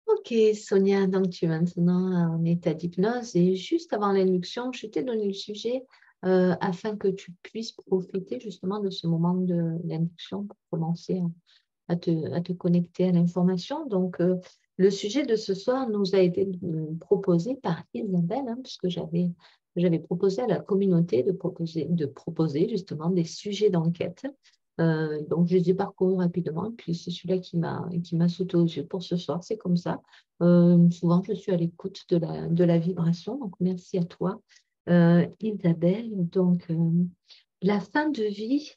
Ok, Sonia, donc tu es maintenant en état d'hypnose et juste avant l'induction, je t'ai donné le sujet afin que tu puisses profiter justement de ce moment de l'induction pour commencer à te connecter à l'information. Donc, le sujet de ce soir nous a été proposé par Isabelle, hein, puisque j'avais proposé à la communauté de proposer justement des sujets d'enquête. Donc, je les ai parcourus rapidement, puis c'est celui-là qui m'a sauté aux yeux pour ce soir. C'est comme ça. Souvent, je suis à l'écoute de la vibration. Donc, merci à toi, Isabelle. Donc, la fin de vie,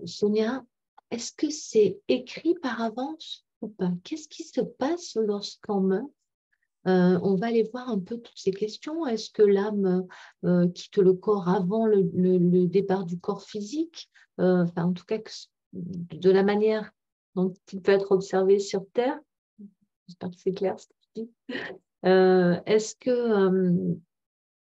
Sonia, est-ce que c'est écrit par avance ou pas? Qu'est-ce qui se passe lorsqu'on meurt? On va aller voir un peu toutes ces questions. Est-ce que l'âme quitte le corps avant le départ du corps physique? Enfin, en tout cas, de la manière dont il peut être observé sur Terre. J'espère que c'est clair ce que je dis. Est-ce que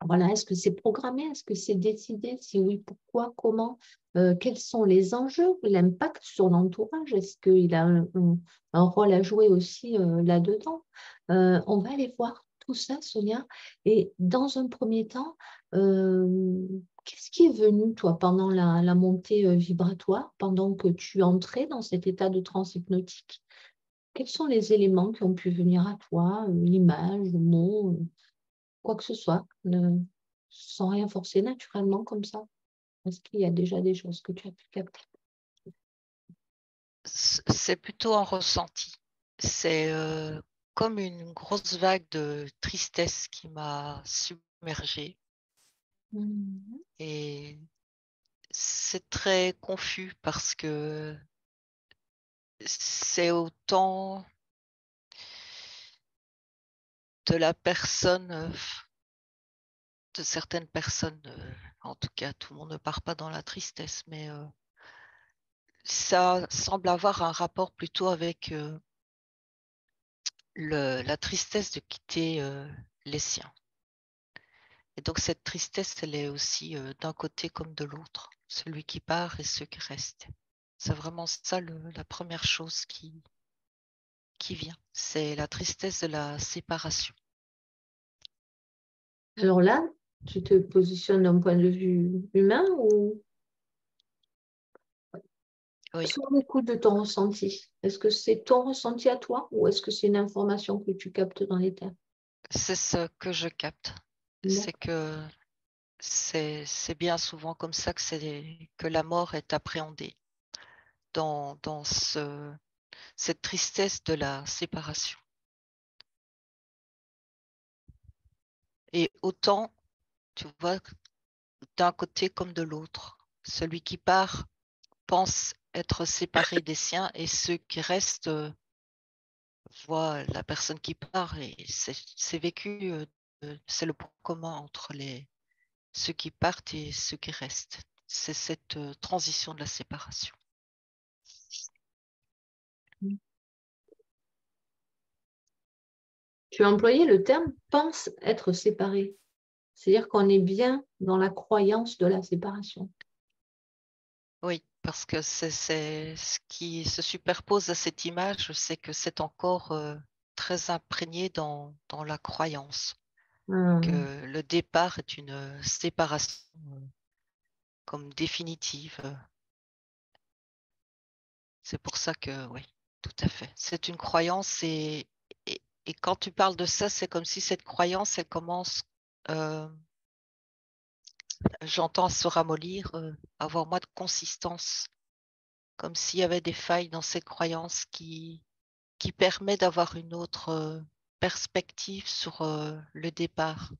voilà, est-ce que c'est programmé? Est-ce que c'est décidé? Si oui, pourquoi? Comment? Quels sont les enjeux? L'impact sur l'entourage? Est-ce qu'il a un rôle à jouer aussi là-dedans? On va aller voir tout ça, Sonia. Et dans un premier temps, qu'est-ce qui est venu, toi, pendant la montée vibratoire, pendant que tu entrais dans cet état de transe hypnotique? Quels sont les éléments qui ont pu venir à toi? L'image, le mot, quoi que ce soit, sans rien forcer naturellement comme ça? Est-ce qu'il y a déjà des choses que tu as pu capter? C'est plutôt un ressenti. C'est comme une grosse vague de tristesse qui m'a submergée Mhm. et c'est très confus parce que c'est autant de la personne, de certaines personnes, en tout cas tout le monde ne part pas dans la tristesse, mais ça semble avoir un rapport plutôt avec la tristesse de quitter les siens. Et donc cette tristesse, elle est aussi d'un côté comme de l'autre, celui qui part et ceux qui restent. C'est vraiment ça la première chose qui vient. C'est la tristesse de la séparation. Alors là, tu te positionnes d'un point de vue humain ou Oui, sur l'écoute de ton ressenti? Est-ce que c'est ton ressenti à toi ou est-ce que c'est une information que tu captes dans les terres? c'est ce que je capte. C'est D'accord. que c'est bien souvent comme ça que la mort est appréhendée, dans cette tristesse de la séparation. Et autant, tu vois, d'un côté comme de l'autre, celui qui part pense être séparé des siens et ceux qui restent voient la personne qui part et c'est vécu, c'est le point commun entre ceux qui partent et ceux qui restent. C'est cette transition de la séparation. Tu as employé le terme pense être séparé. C'est-à-dire qu'on est bien dans la croyance de la séparation. Oui, parce que c'est ce qui se superpose à cette image, c'est que c'est encore très imprégné dans la croyance Hum. que le départ est une séparation comme définitive. C'est pour ça que, oui, tout à fait. C'est une croyance et quand tu parles de ça, c'est comme si cette croyance, elle commence, euh, j'entends se ramollir, avoir moins de consistance, comme s'il y avait des failles dans cette croyance qui permet d'avoir une autre perspective sur le départ,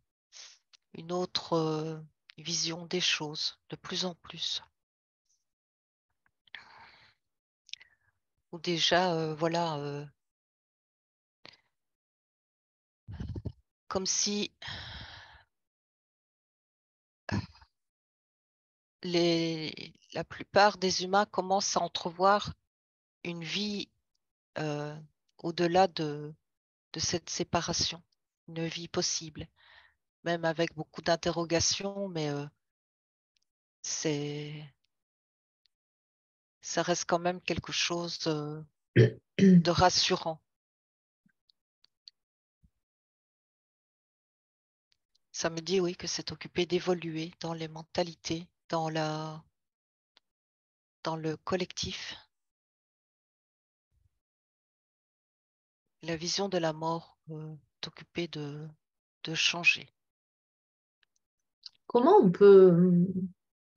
une autre vision des choses de plus en plus. Ou déjà, voilà, comme si la plupart des humains commencent à entrevoir une vie euh, au-delà de cette séparation, une vie possible, même avec beaucoup d'interrogations, mais c'est, ça reste quand même quelque chose de rassurant. Ça me dit, oui, que c'est occupé d'évoluer dans les mentalités, dans le collectif. La vision de la mort est occupée de changer. Comment on peut,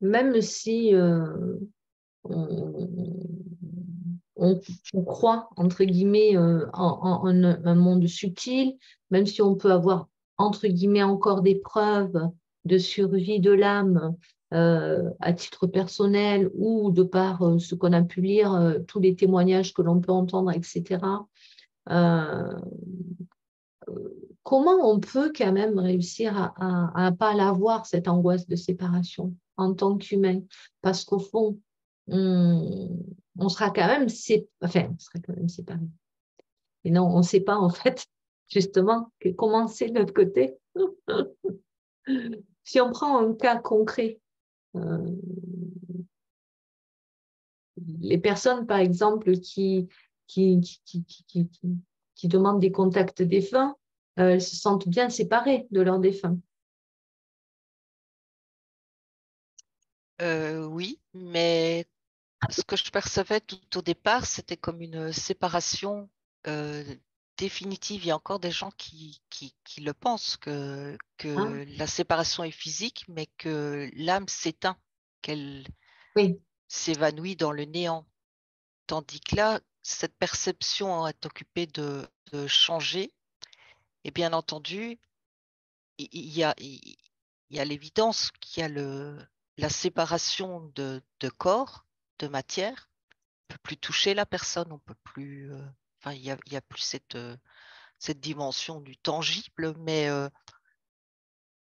même si on, on croit, entre guillemets, en un monde subtil, même si on peut avoir, entre guillemets, encore des preuves de survie de l'âme à titre personnel ou de par ce qu'on a pu lire, tous les témoignages que l'on peut entendre, etc. Euh, Comment on peut quand même réussir à pas l'avoir, cette angoisse de séparation en tant qu'humain? Parce qu'au fond, on sera quand même enfin, on sera quand même séparés. Et non, on ne sait pas en fait, justement, comment c'est de l'autre côté. Si on prend un cas concret, euh, les personnes, par exemple, qui demandent des contacts défunts, elles se sentent bien séparées de leurs défunts. Oui, mais ce que je percevais tout au départ, c'était comme une séparation euh, définitive. Il y a encore des gens qui le pensent, Hein? que la séparation est physique, mais que l'âme s'éteint, qu'elle Oui. s'évanouit dans le néant. Tandis que là, cette perception est occupée de changer. Et bien entendu, il y a l'évidence qu'il y a la séparation de corps, de matière. On peut plus toucher la personne, on peut plus. Enfin, il y a plus cette dimension du tangible, mais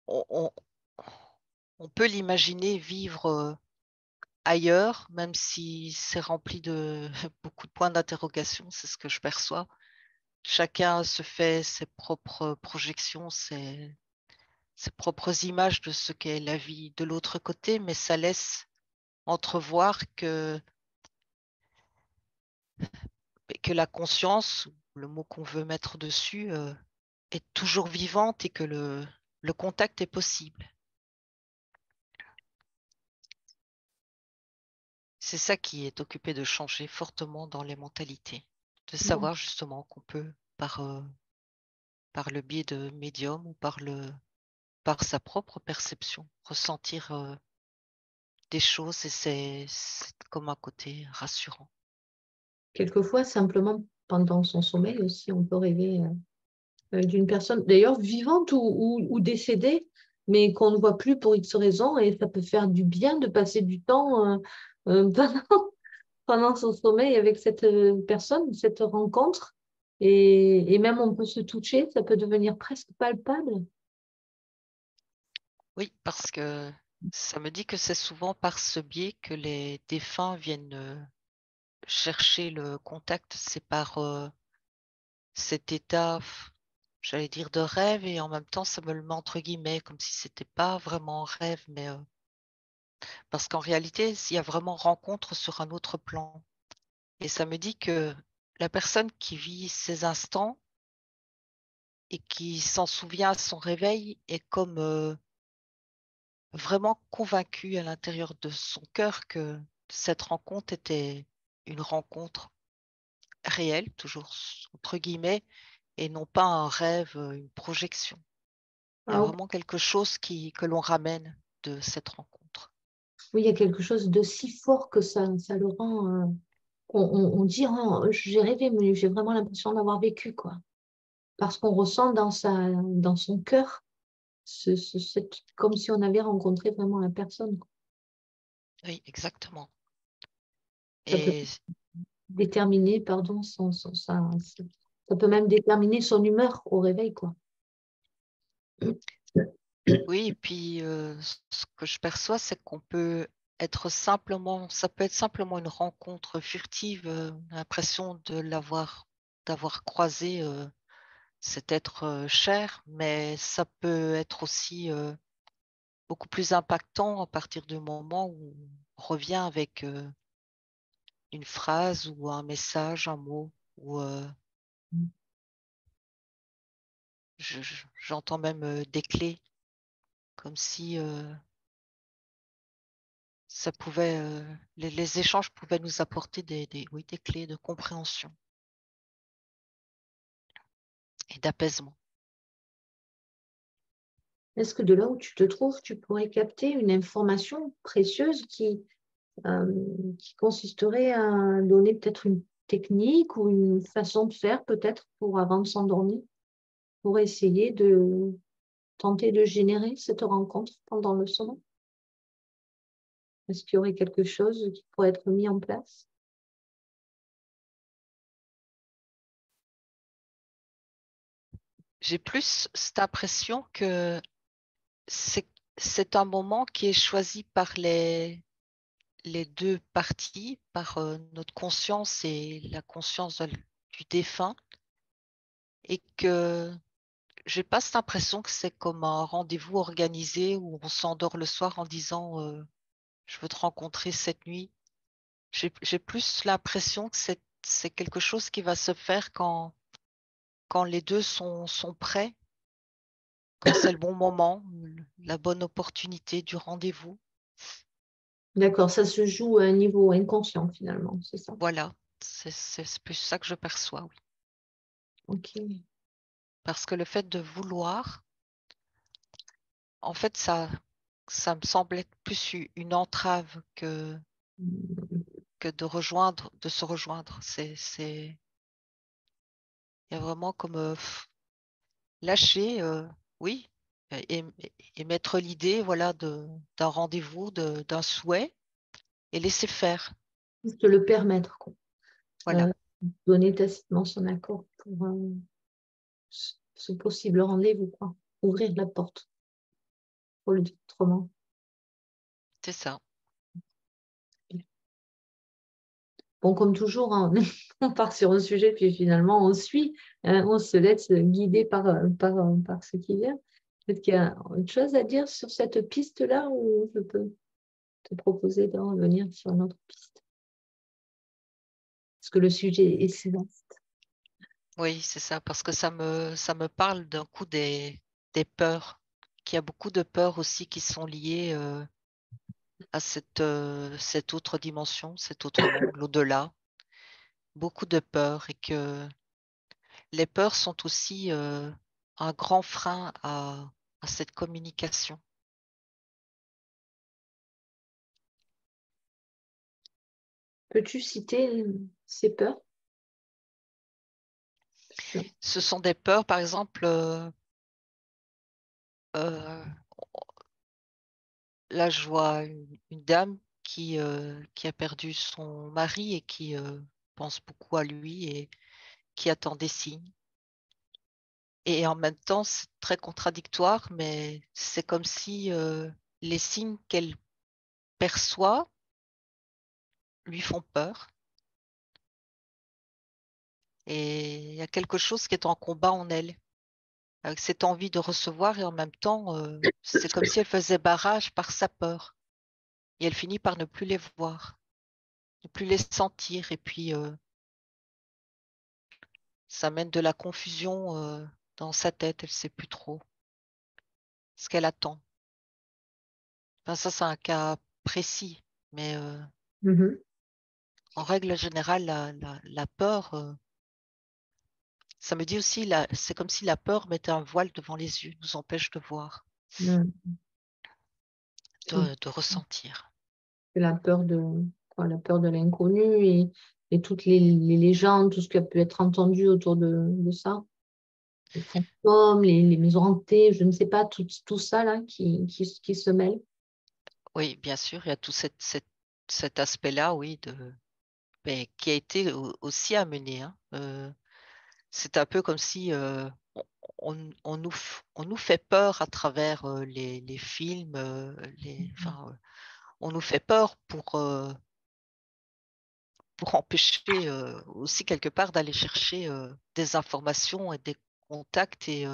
on, on- on peut l'imaginer vivre ailleurs, même si c'est rempli de beaucoup de points d'interrogation, c'est ce que je perçois. Chacun se fait ses propres projections, ses propres images de ce qu'est la vie de l'autre côté, mais ça laisse entrevoir que la conscience, le mot qu'on veut mettre dessus, est toujours vivante et que le contact est possible. C'est ça qui est occupé de changer fortement dans les mentalités, de savoir justement qu'on peut, par le biais de médium ou par sa propre perception, ressentir des choses et c'est comme un côté rassurant. Quelquefois, simplement pendant son sommeil aussi, on peut rêver d'une personne, d'ailleurs vivante ou décédée, mais qu'on ne voit plus pour X raisons, et ça peut faire du bien de passer du temps pendant son sommeil avec cette personne, cette rencontre, et même on peut se toucher, ça peut devenir presque palpable. Oui, parce que ça me dit que c'est souvent par ce biais que les défunts viennent chercher le contact. C'est par cet état, j'allais dire, de rêve, et en même temps, ça me le met entre guillemets, comme si c'était pas vraiment un rêve, mais parce qu'en réalité, il y a vraiment rencontre sur un autre plan. Et ça me dit que la personne qui vit ces instants et qui s'en souvient à son réveil est comme vraiment convaincue à l'intérieur de son cœur que cette rencontre était une rencontre réelle, toujours entre guillemets, et non pas un rêve, une projection. Il y a Ah, ok. vraiment quelque chose que l'on ramène de cette rencontre. Oui, il y a quelque chose de si fort que ça le rend. On dit, oh, j'ai rêvé, mais j'ai vraiment l'impression d'avoir vécu, quoi. Parce qu'on ressent dans son cœur, comme si on avait rencontré vraiment la personne, quoi. Oui, exactement. Ça peut Et déterminer, pardon, ça peut même déterminer son humeur au réveil, quoi. oui, et puis ce que je perçois, c'est qu'on peut être simplement, ça peut être simplement une rencontre furtive, l'impression d'avoir croisé cet être cher, mais ça peut être aussi beaucoup plus impactant à partir du moment où on revient avec une phrase ou un message, un mot, ou j'entends même des clés. comme si ça pouvait, les échanges pouvaient nous apporter oui, des clés de compréhension et d'apaisement. Est-ce que de là où tu te trouves, tu pourrais capter une information précieuse qui consisterait à donner peut-être une technique ou une façon de faire peut-être pour avant de s'endormir, pour essayer de tenter de générer cette rencontre pendant le sommeil? Est-ce qu'il y aurait quelque chose qui pourrait être mis en place? J'ai plus cette impression que c'est c'est un moment qui est choisi par les deux parties, par notre conscience et la conscience du défunt, et que j'ai pas cette impression que c'est comme un rendez-vous organisé où on s'endort le soir en disant je veux te rencontrer cette nuit. J'ai plus l'impression que c'est quelque chose qui va se faire quand les deux sont prêts, quand c'est le bon moment, la bonne opportunité du rendez-vous. D'accord, ça se joue à un niveau inconscient finalement, c'est ça? Voilà, c'est plus ça que je perçois, oui. OK. Parce que le fait de vouloir, en fait, ça me semble être plus une entrave Mmh. que de se rejoindre. Il y a vraiment comme lâcher, oui, et mettre l'idée, voilà, d'un rendez-vous, d'un souhait, et laisser faire. Juste le permettre quoi, Voilà, heu, donner tacitement son accord pour, ce possible rendez-vous quoi. Ouvrir la porte, pour le dire autrement. c'est ça. Bon, comme toujours, hein, on part sur un sujet, puis finalement on suit, on se laisse guider par ce qui vient. Peut-être qu'il y a autre chose à dire sur cette piste-là ou je peux te proposer de revenir sur une autre piste? Parce que le sujet est si vaste. Oui, c'est ça, parce que ça me parle d'un coup des peurs, qu'il y a beaucoup de peurs aussi qui sont liées à cette autre dimension, cet autre monde, l'au-delà. Beaucoup de peurs, et que les peurs sont aussi un grand frein à cette communication. Peux-tu citer, ces peurs? Sur Ce sont des peurs, par exemple, euh, là je vois une dame qui a perdu son mari et qui pense beaucoup à lui et qui attend des signes. Et en même temps, c'est très contradictoire, mais c'est comme si les signes qu'elle perçoit lui font peur. Et il y a quelque chose qui est en combat en elle, avec cette envie de recevoir, et en même temps, c'est comme si elle faisait barrage par sa peur. Et elle finit par ne plus les voir, ne plus les sentir. Et puis, ça mène de la confusion dans sa tête. Elle ne sait plus trop ce qu'elle attend. Enfin, ça, c'est un cas précis. Mais mmh. en règle générale, la peur, ça me dit aussi, c'est comme si la peur mettait un voile devant les yeux, nous empêche de voir, Mmh. de ressentir. C'est la peur de quoi? La peur de l'inconnu et toutes les légendes, tout ce qui a pu être entendu autour de ça. Les fantômes, les maisons hantées, je ne sais pas, tout ça là qui se mêle. Oui, bien sûr, il y a tout cet aspect-là, oui, mais qui a été aussi amené, hein. C'est un peu comme si on nous fait peur à travers les films, enfin, on nous fait peur pour empêcher aussi quelque part d'aller chercher des informations et des contacts, et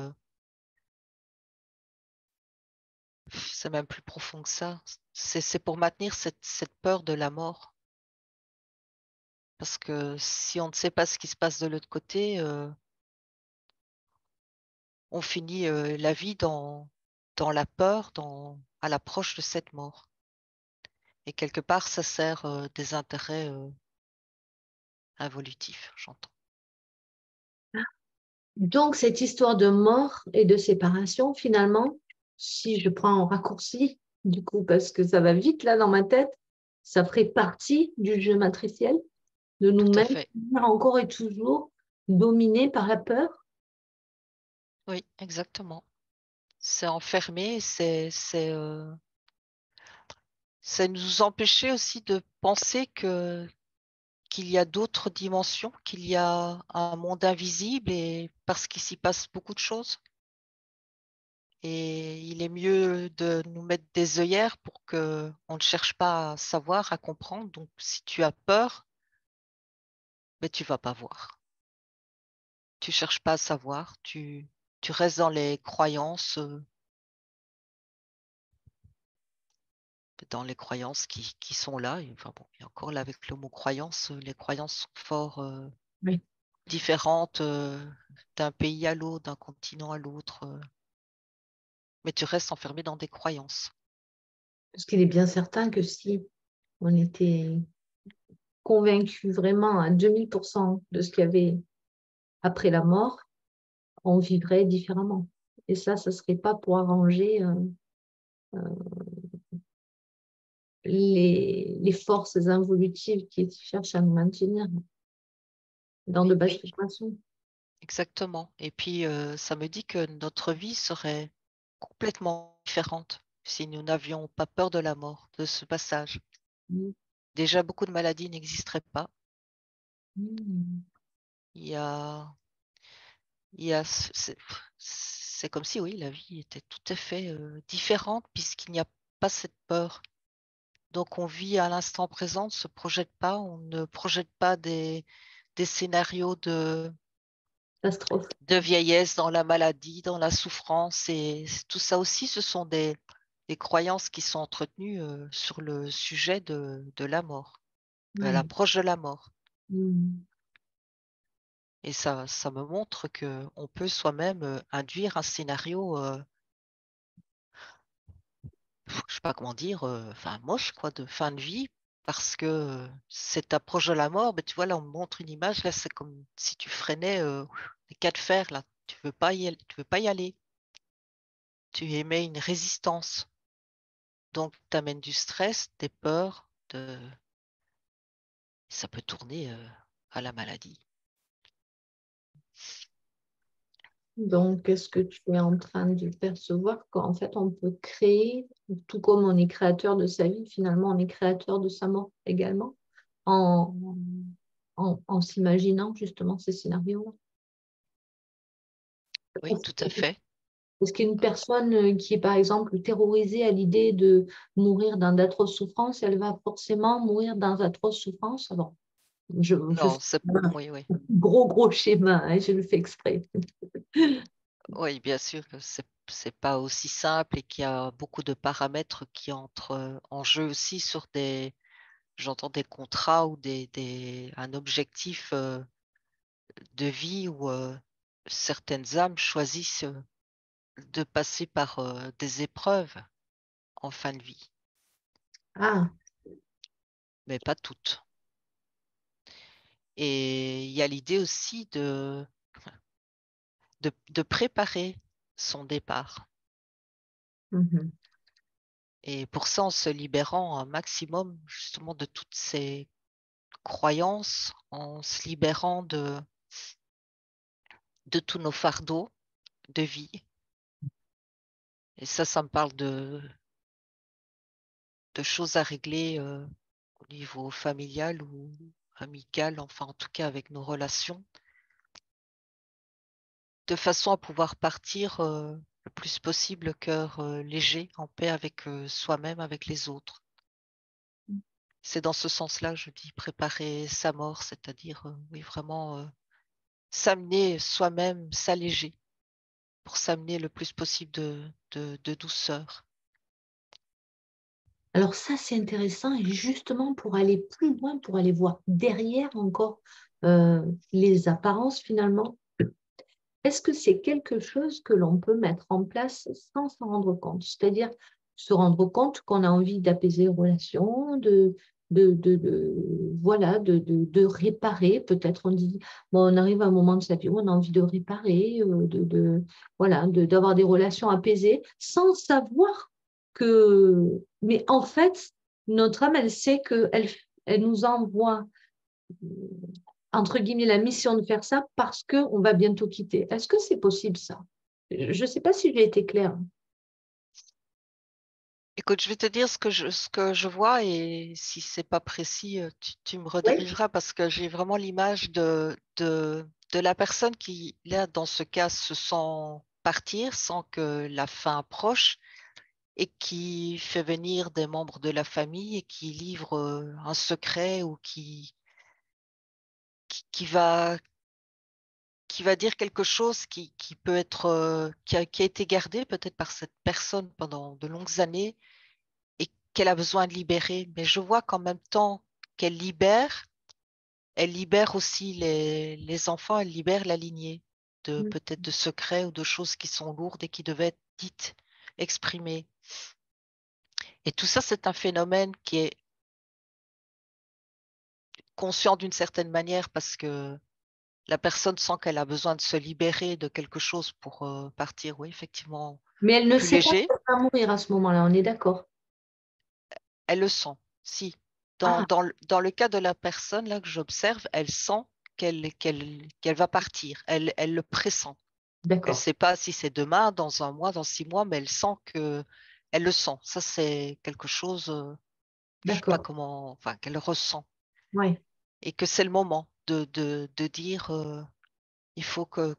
c'est même plus profond que ça. C'est pour maintenir cette peur de la mort. Parce que si on ne sait pas ce qui se passe de l'autre côté, on finit la vie dans la peur, à l'approche de cette mort. Et quelque part, ça sert des intérêts involutifs, j'entends. Donc, cette histoire de mort et de séparation, finalement, si je prends en raccourci, du coup, parce que ça va vite là dans ma tête, ça ferait partie du jeu matriciel de Tout à nous-mêmes, fait. encore et toujours dominés par la peur. Oui, exactement. C'est enfermé, c'est nous empêcher aussi de penser qu'il y a d'autres dimensions, qu'il y a un monde invisible et parce qu'il s'y passe beaucoup de choses. Et il est mieux de nous mettre des œillères pour que on ne cherche pas à savoir, à comprendre. Donc, si tu as peur, mais tu vas pas voir. Tu cherches pas à savoir, tu restes dans les croyances, qui sont là. Et, enfin bon, et encore là avec le mot croyance, les croyances sont fort Oui. différentes d'un pays à l'autre, d'un continent à l'autre. Mais tu restes enfermé dans des croyances. Parce qu'il est bien certain que si on était convaincu vraiment à 2000% de ce qu'il y avait après la mort, on vivrait différemment. Et ça ne serait pas pour arranger les forces involutives qui cherchent à nous maintenir dans de basses Oui, fréquences. exactement. Et puis, ça me dit que notre vie serait complètement différente si nous n'avions pas peur de la mort, de ce passage. Mm. Déjà, beaucoup de maladies n'existeraient pas. Mm. Il y a, c'est comme si, oui, la vie était tout à fait différente puisqu'il n'y a pas cette peur. Donc, on vit à l'instant présent, on ne se projette pas, on ne projette pas des scénarios Catastrophe. de vieillesse dans la maladie, dans la souffrance. Et tout ça aussi, ce sont des croyances qui sont entretenues sur le sujet de la mort, de Ouais. l'approche de la mort. Mm. Et ça me montre qu'on peut soi-même induire un scénario, je ne sais pas comment dire, enfin moche, quoi, de fin de vie, parce que cette approche de la mort, ben, tu vois, là, on me montre une image, là, c'est comme si tu freinais les cas de fer, là, tu veux pas y aller, tu émets une résistance. Donc, tu amènes du stress, des peurs, ça peut tourner à la maladie. Donc, est-ce que tu es en train de percevoir qu'en fait, on peut créer, tout comme on est créateur de sa vie, finalement, on est créateur de sa mort également, en, en s'imaginant justement ces scénarios-là. Oui, tout à fait. Est-ce qu'une personne qui est par exemple terrorisée à l'idée de mourir dans d'atroces souffrances, elle va forcément mourir dans d'atroces souffrances? Alors, je fais Non, un oui, oui. gros schéma, hein, je le fais exprès. Oui, bien sûr que c'est pas aussi simple et qu'il y a beaucoup de paramètres qui entrent en jeu aussi sur j'entends des contrats ou un objectif de vie où certaines âmes choisissent de passer par des épreuves en fin de vie, Ah, mais pas toutes. Et il y a l'idée aussi de préparer son départ. mhm. Et pour ça, en se libérant un maximum justement de toutes ces croyances, en se libérant de tous nos fardeaux de vie. Et ça me parle de choses à régler au niveau familial ou amical, enfin en tout cas avec nos relations, de façon à pouvoir partir le plus possible, le cœur léger, en paix avec soi-même, avec les autres. C'est dans ce sens-là, je dis préparer sa mort, c'est-à-dire oui, vraiment s'amener soi-même, s'alléger, pour s'amener le plus possible de douceur. Alors ça, c'est intéressant et justement pour aller plus loin, pour aller voir derrière encore les apparences finalement, est-ce que c'est quelque chose que l'on peut mettre en place sans s'en rendre compte? C'est-à-dire se rendre compte qu'on a envie d'apaiser les relations, voilà, de réparer. Peut-être on dit, bon, on arrive à un moment de sa vie où on a envie de réparer, voilà, d'avoir des relations apaisées, sans savoir que... Mais en fait, notre âme, elle sait qu'elle nous envoie, entre guillemets, la mission de faire ça parce qu'on va bientôt quitter. Est-ce que c'est possible, ça? Je ne sais pas si j'ai été claire. Écoute, je vais te dire ce que je vois et si c'est pas précis, tu me Oui. redirigeras parce que j'ai vraiment l'image de la personne qui, là, dans ce cas, se sent partir sans que la fin approche et qui fait venir des membres de la famille et qui livre un secret ou qui va, qui va dire quelque chose qui peut être, qui a été gardé peut-être par cette personne pendant de longues années et qu'elle a besoin de libérer. Mais je vois qu'en même temps qu'elle libère, elle libère aussi les enfants, elle libère la lignée de peut-être de secrets ou de choses qui sont lourdes et qui devaient être dites, exprimées. Et tout ça, c'est un phénomène qui est conscient d'une certaine manière parce que la personne sent qu'elle a besoin de se libérer de quelque chose pour partir, oui, effectivement, Mais elle ne plus sait pas léger. qu'elle va mourir à ce moment-là, on est d'accord? Elle le sent, si. Ah, Dans le cas de la personne là que j'observe, elle sent qu'elle va partir. Elle le pressent. Elle ne d'accord, sait pas si c'est demain, dans un mois, dans 6 mois, mais elle sent que elle le sent. Ça, c'est quelque chose, je ne sais pas d'accord. comment, enfin, qu'elle ressent. Ouais, Et que c'est le moment de dire il faut que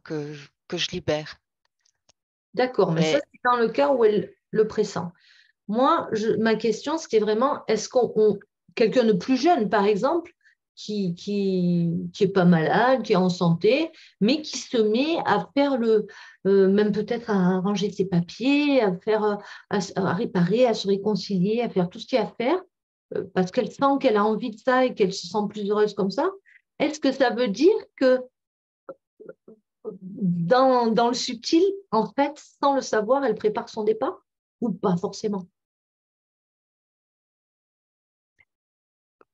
je libère. d'accord. Mais ça, Mais c'est dans le cas où elle le pressent. Moi, ma question, c'était vraiment, est-ce quelqu'un de plus jeune, par exemple, qui est pas malade, qui est en santé, mais qui se met à faire même peut-être à ranger ses papiers, à faire, à réparer, à se réconcilier, à faire tout ce qu'il y a à faire, parce qu'elle sent qu'elle a envie de ça et qu'elle se sent plus heureuse comme ça. Est-ce que ça veut dire que dans le subtil, en fait, sans le savoir, elle prépare son départ ou pas forcément?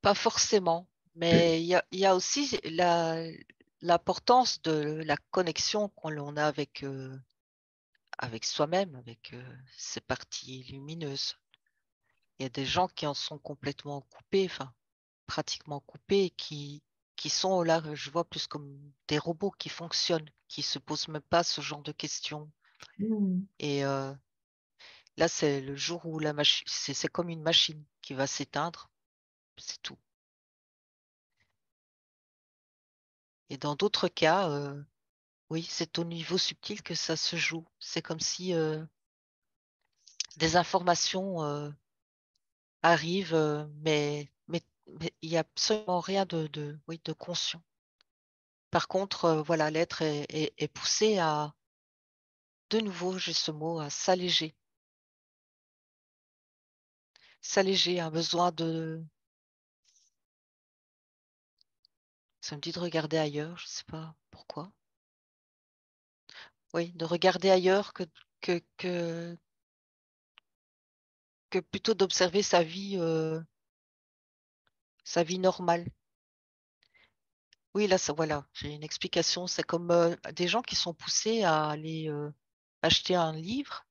pas forcément. Mais il y a aussi l'importance de la connexion qu'on a avec soi-même, avec ses parties lumineuses. Il y a des gens qui en sont complètement coupés, enfin, pratiquement coupés, qui sont là, je vois plus comme des robots qui fonctionnent, qui se posent même pas ce genre de questions. Hmm. Et là, c'est le jour où la machine, c'est comme une machine qui va s'éteindre, c'est tout. Et dans d'autres cas, oui, c'est au niveau subtil que ça se joue. C'est comme si des informations arrivent, mais il n'y a absolument rien oui, de conscient. Par contre, voilà, l'être est poussé à, de nouveau, j'ai ce mot, à s'alléger. S'alléger, un besoin ça me dit de regarder ailleurs, je ne sais pas pourquoi. Oui, de regarder ailleurs que, que, que plutôt d'observer sa vie normale. Oui, là, ça, voilà, j'ai une explication. C'est comme des gens qui sont poussés à aller acheter un livre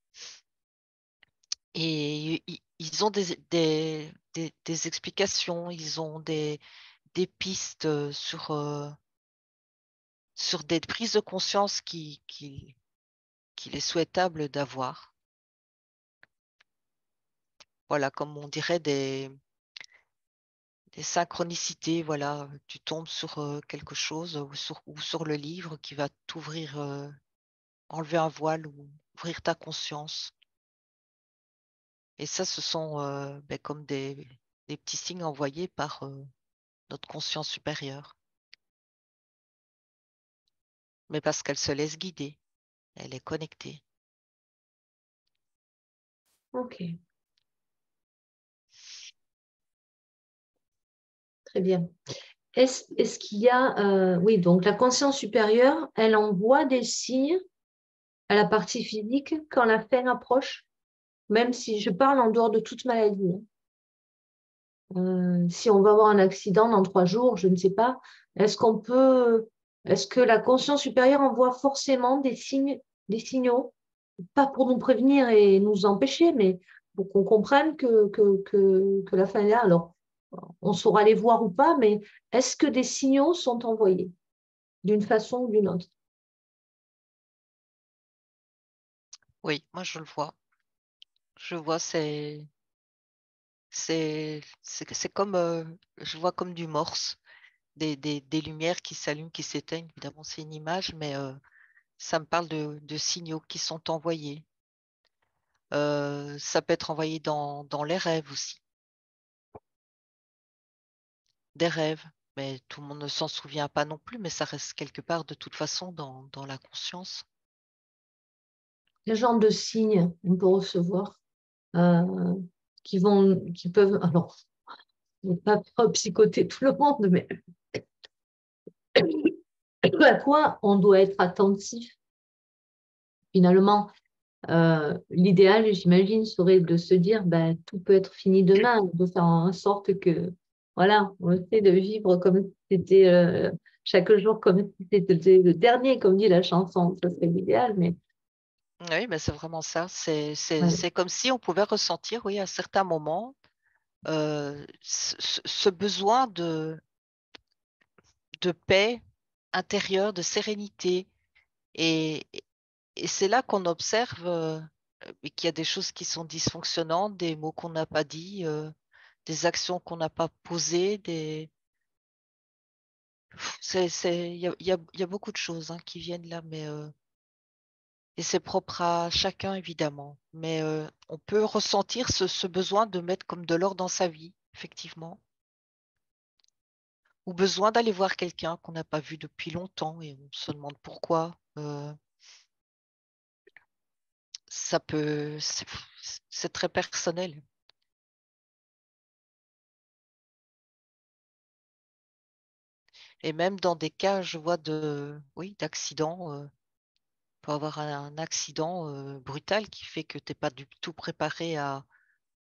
et ils ont des explications, ils ont des pistes sur des prises de conscience qu'il est souhaitable d'avoir. Voilà, comme on dirait des synchronicités. Voilà, tu tombes sur quelque chose ou sur le livre qui va t'ouvrir, enlever un voile ou ouvrir ta conscience. Et ça, ce sont ben, comme des petits signes envoyés par notre conscience supérieure. Mais parce qu'elle se laisse guider, elle est connectée. Ok, très bien. est-ce qu'il y a... oui, donc la conscience supérieure, elle envoie des signes à la partie physique quand la fin approche, même si je parle en dehors de toute maladie. Si on va avoir un accident dans 3 jours, je ne sais pas, est-ce que la conscience supérieure envoie forcément des signaux, pas pour nous prévenir et nous empêcher, mais pour qu'on comprenne que la fin est là. Alors, on saura les voir ou pas, mais est-ce que des signaux sont envoyés d'une façon ou d'une autre? Oui, moi je le vois. Je vois, c'est comme, je vois comme du morse, des lumières qui s'allument, qui s'éteignent. Évidemment, c'est une image, mais ça me parle de signaux qui sont envoyés. Ça peut être envoyé dans les rêves aussi, des rêves, mais tout le monde ne s'en souvient pas non plus, mais ça reste quelque part de toute façon dans la conscience. Quel genre de signes on peut recevoir euh, qui peuvent, alors, je ne vais pas psychoter tout le monde, mais à quoi on doit être attentif finalement? L'idéal, j'imagine, serait de se dire, ben, tout peut être fini demain, de faire en sorte que, voilà, on essaie de vivre comme si c'était chaque jour comme si c'était le dernier, comme dit la chanson. Ça serait l'idéal, mais Oui, mais c'est vraiment ça. ouais. C'est comme si on pouvait ressentir, oui, à certains moments, ce besoin de paix intérieure, de sérénité. Et, et c'est là qu'on observe qu'il y a des choses qui sont dysfonctionnantes, des mots qu'on n'a pas dit, des actions qu'on n'a pas posées, il y a beaucoup de choses hein, qui viennent là, mais et c'est propre à chacun évidemment. Mais on peut ressentir ce besoin de mettre comme de l'ordre dans sa vie, effectivement, ou besoin d'aller voir quelqu'un qu'on n'a pas vu depuis longtemps et on se demande pourquoi. Ça peut, c'est très personnel. Et même dans des cas, je vois oui, d'accidents, peut avoir un accident brutal qui fait que tu n'es pas du tout préparé à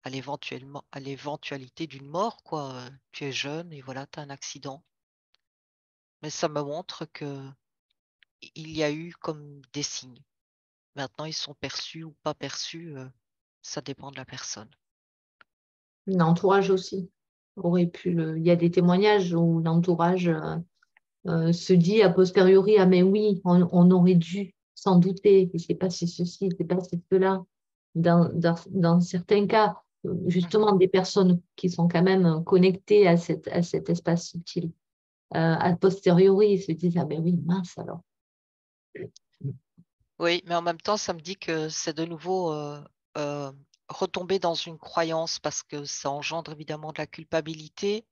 l'éventualité d'une mort, quoi. Tu es jeune et voilà, tu as un accident. Mais ça me montre que il y a eu comme des signes. Maintenant, ils sont perçus ou pas perçus, ça dépend de la personne. L'entourage aussi aurait pu il y a des témoignages où l'entourage se dit a posteriori, ah mais oui, on aurait dû s'en douter, il s'est passé ceci, il s'est passé cela. Dans certains cas, Mhm. justement, des personnes qui sont quand même connectées à cet espace subtil, a posteriori, ils se disent, ah ben oui, mince alors. Oui, mais en même temps, ça me dit que c'est de nouveau euh, retomber dans une croyance parce que ça engendre évidemment de la culpabilité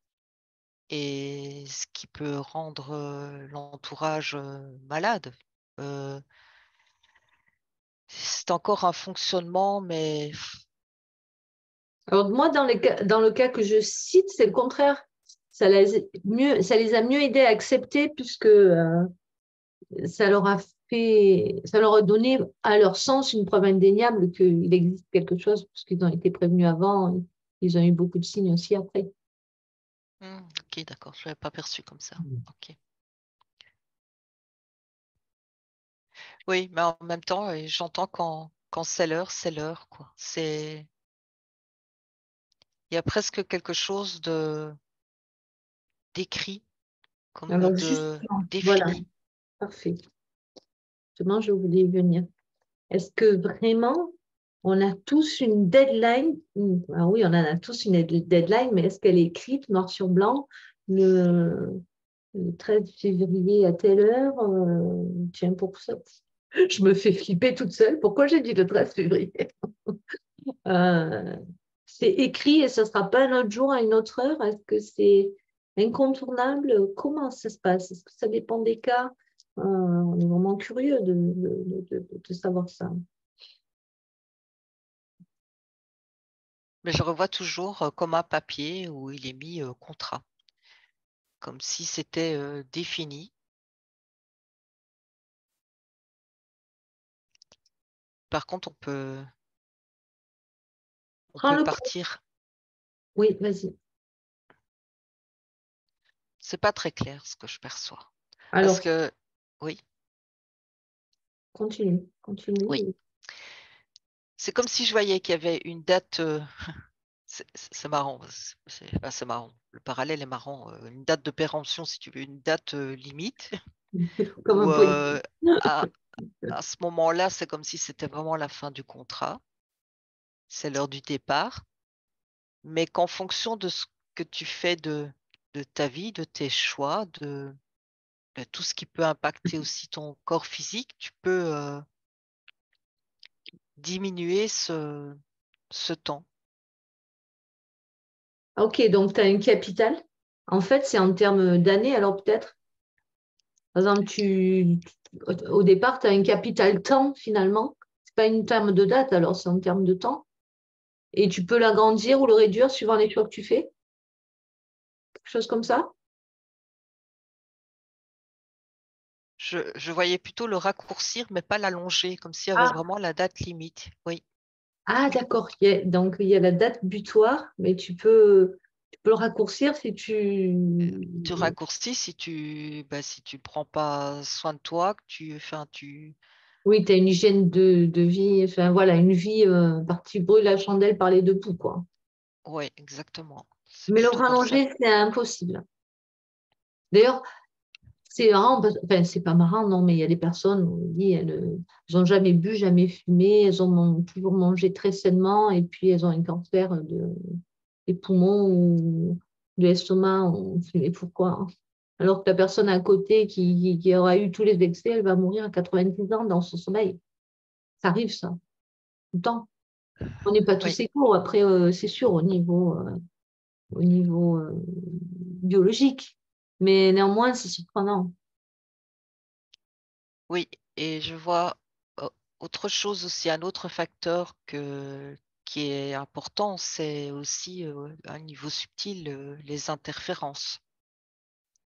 et ce qui peut rendre l'entourage malade. Euh, c'est encore un fonctionnement, mais Alors moi, dans le cas que je cite, c'est le contraire. Ça les a mieux aidés à accepter puisque ça leur a donné à leur sens une preuve indéniable qu'il existe quelque chose, parce qu'ils ont été prévenus avant, ils ont eu beaucoup de signes aussi après. ok, d'accord, je l'avais pas perçu comme ça. Ok. Oui, mais en même temps, j'entends quand c'est l'heure, quoi. Il y a presque quelque chose de d'écrit, comme Alors de justement, voilà, défini. parfait. Justement, je voulais y venir. Est-ce que vraiment, on a tous une deadline? Ah oui, on en a tous une deadline, mais est-ce qu'elle est écrite noir sur blanc le, le 13 février à telle heure? Tiens, pour ça, je me fais flipper toute seule. Pourquoi j'ai dit le 13 février? Euh, c'est écrit et ça ne sera pas un autre jour à une autre heure? Est-ce que c'est incontournable? Comment ça se passe? Est-ce que ça dépend des cas? On est vraiment curieux de savoir ça. Mais je revois toujours comme un papier où il est mis contrat. comme si c'était défini. Par contre, on peut Prends le coup. partir. Oui, vas-y. C'est pas très clair ce que je perçois. Parce Alors, que, oui, continue. oui. Continue. C'est comme si je voyais qu'il y avait une date. C'est marrant. C'est marrant. Le parallèle est marrant. Une date de péremption, si tu veux, une date limite, Comme où un policier. à, à ce moment-là, c'est comme si c'était vraiment la fin du contrat. C'est l'heure du départ. Mais qu'en fonction de ce que tu fais de ta vie, de tes choix, de tout ce qui peut impacter aussi ton corps physique, tu peux diminuer ce temps. Ok, donc tu as une capitale. En fait, c'est en termes d'années, alors peut-être. Par exemple, au départ, tu as une capitale temps, finalement. C'est pas une terme de date, alors c'est en termes de temps. Et tu peux l'agrandir ou le réduire suivant les choix que tu fais. Quelque chose comme ça. Je voyais plutôt le raccourcir, mais pas l'allonger, comme s'il y avait Ah, vraiment la date limite. Oui. d'accord. Donc, il y a la date butoir, mais tu peux le raccourcir si tu... Tu raccourcis si tu prends pas soin de toi, que Oui, tu as une hygiène de vie, enfin voilà, une vie partie brûle la chandelle par les deux bouts, quoi. ouais, exactement. C'est Mais le plutôt comme ça. rallonger, c'est impossible. D'ailleurs, c'est marrant, enfin, c'est pas marrant, non, mais il y a des personnes, on dit, elles n'ont jamais bu, jamais fumé, elles ont toujours mangé très sainement et puis elles ont un cancer des poumons ou de l'estomac. On se dit, mais pourquoi, hein. Alors que la personne à côté qui aura eu tous les excès, elle va mourir à 90 ans dans son sommeil. Ça arrive, ça, tout le temps. On n'est pas Oui, tous égaux. Après, c'est sûr, au niveau biologique. Mais néanmoins, c'est surprenant. oui. Et je vois autre chose aussi, un autre facteur qui est important, c'est aussi à un niveau subtil, les interférences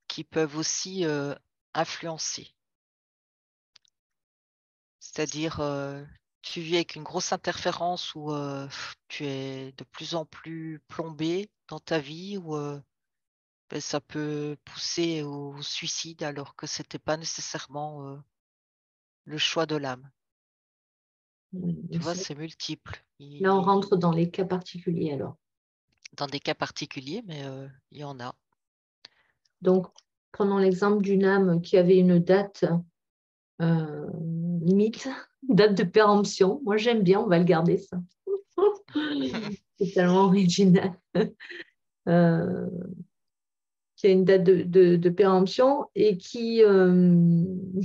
qui peuvent aussi influencer. C'est-à-dire, tu vis avec une grosse interférence où tu es de plus en plus plombé dans ta vie, où ben, ça peut pousser au suicide alors que c'était pas nécessairement le choix de l'âme. Tu vois, c'est multiple. Là, on rentre dans les cas particuliers alors. Dans des cas particuliers, mais il y en a. Donc, prenons l'exemple d'une âme qui avait une date euh, limite, date de péremption. Moi, j'aime bien, on va le garder, ça. C'est tellement original. Euh, qui a une date de péremption et qui, je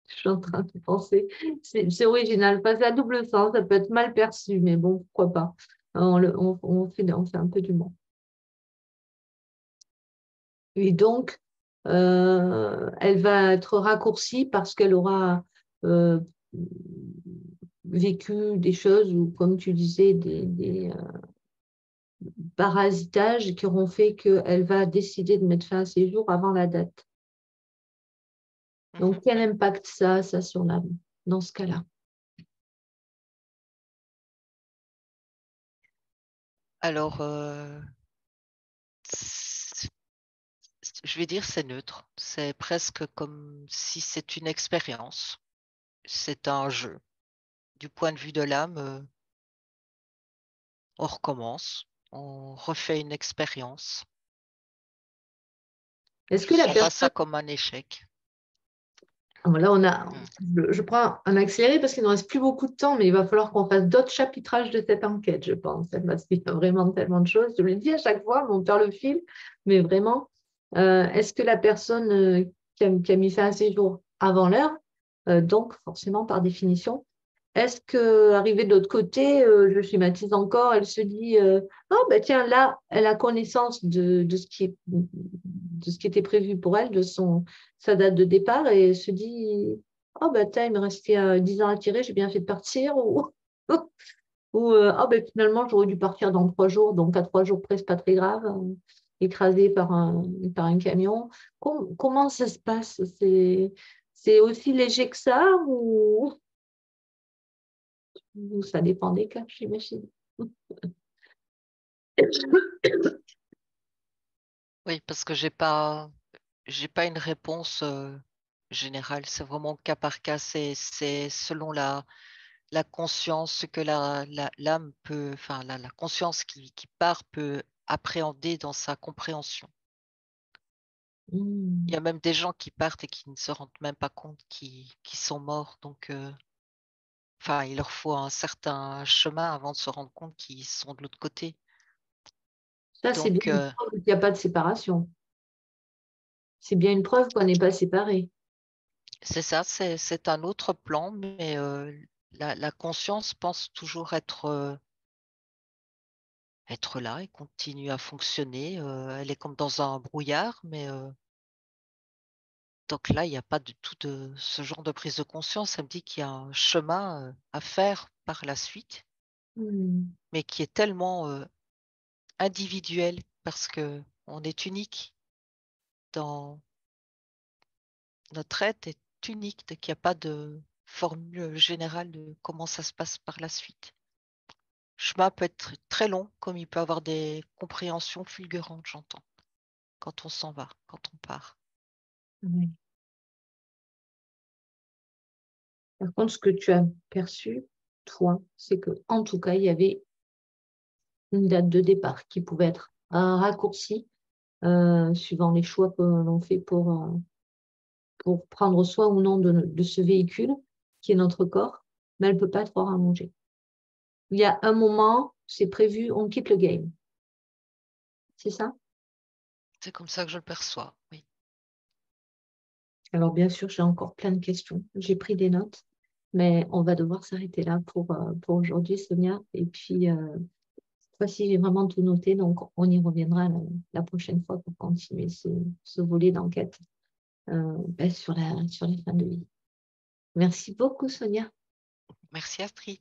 suis en train de penser, c'est original, enfin, c'est à double sens, ça peut être mal perçu, mais bon, pourquoi pas. On fait un peu du monde. Et donc, elle va être raccourcie parce qu'elle aura euh, vécu des choses, ou comme tu disais, des parasitages qui auront fait qu'elle va décider de mettre fin à ses jours avant la date. Donc, quel impact ça a sur l'âme dans ce cas-là? Alors, je vais dire c'est neutre. C'est presque comme si c'est une expérience. C'est un jeu. Du point de vue de l'âme, on recommence, on refait une expérience. Est-ce Je que la sens pas personne... ça comme un échec. Là, Mm. je prends un accéléré parce qu'il ne reste plus beaucoup de temps, mais il va falloir qu'on fasse d'autres chapitrages de cette enquête, je pense, parce qu'il y a vraiment tellement de choses. Je le dis à chaque fois, mais on perd le fil, mais vraiment, est-ce que la personne qui a mis fin à ses jours avant l'heure, donc forcément par définition, est-ce qu'arrivée de l'autre côté, je schématise encore, elle se dit oh, ben tiens, là, elle a connaissance de ce qui était prévu pour elle, sa date de départ, et elle se dit oh, ben tiens, il me restait 10 ans à tirer, j'ai bien fait de partir, ou, ou oh, ben finalement, j'aurais dû partir dans 3 jours, donc à 3 jours près, c'est pas très grave. écrasé par un camion. Comment ça se passe? C'est aussi léger que ça ou ça dépend des cas, j'imagine. Oui, parce que j'ai pas une réponse générale. C'est vraiment cas par cas. C'est selon la conscience, ce que l'âme peut, enfin la conscience qui part peut appréhender dans sa compréhension. Il y a même des gens qui partent et qui ne se rendent même pas compte qu'ils sont morts. Donc, enfin, il leur faut un certain chemin avant de se rendre compte qu'ils sont de l'autre côté. Ça, c'est bien Donc, une preuve qu'il n'y a pas de séparation. C'est bien une preuve qu'on n'est pas séparés. c'est ça, c'est un autre plan, mais la conscience pense toujours être là et continue à fonctionner. Elle est comme dans un brouillard, mais donc là, il n'y a pas du tout de ce genre de prise de conscience. Ça me dit qu'il y a un chemin à faire par la suite, Hmm. mais qui est tellement individuel parce que on est unique dans notre être est unique, donc il n'y a pas de formule générale de comment ça se passe par la suite. Le chemin peut être très long, comme il peut avoir des compréhensions fulgurantes, j'entends, quand on s'en va, quand on part. Ouais. Par contre, ce que tu as perçu, toi, c'est que, en tout cas, il y avait une date de départ qui pouvait être raccourcie suivant les choix que l'on fait pour prendre soin ou non de ce véhicule qui est notre corps, mais elle ne peut pas être rallongée. Il y a un moment, c'est prévu, on quitte le game. C'est ça? C'est comme ça que je le perçois, oui. Alors, bien sûr, j'ai encore plein de questions. J'ai pris des notes, mais on va devoir s'arrêter là pour aujourd'hui, Sonia. Et puis, cette fois-ci, j'ai vraiment tout noté, donc on y reviendra la prochaine fois pour continuer ce volet d'enquête sur la fin de vie. Merci beaucoup, Sonia. Merci Astrid.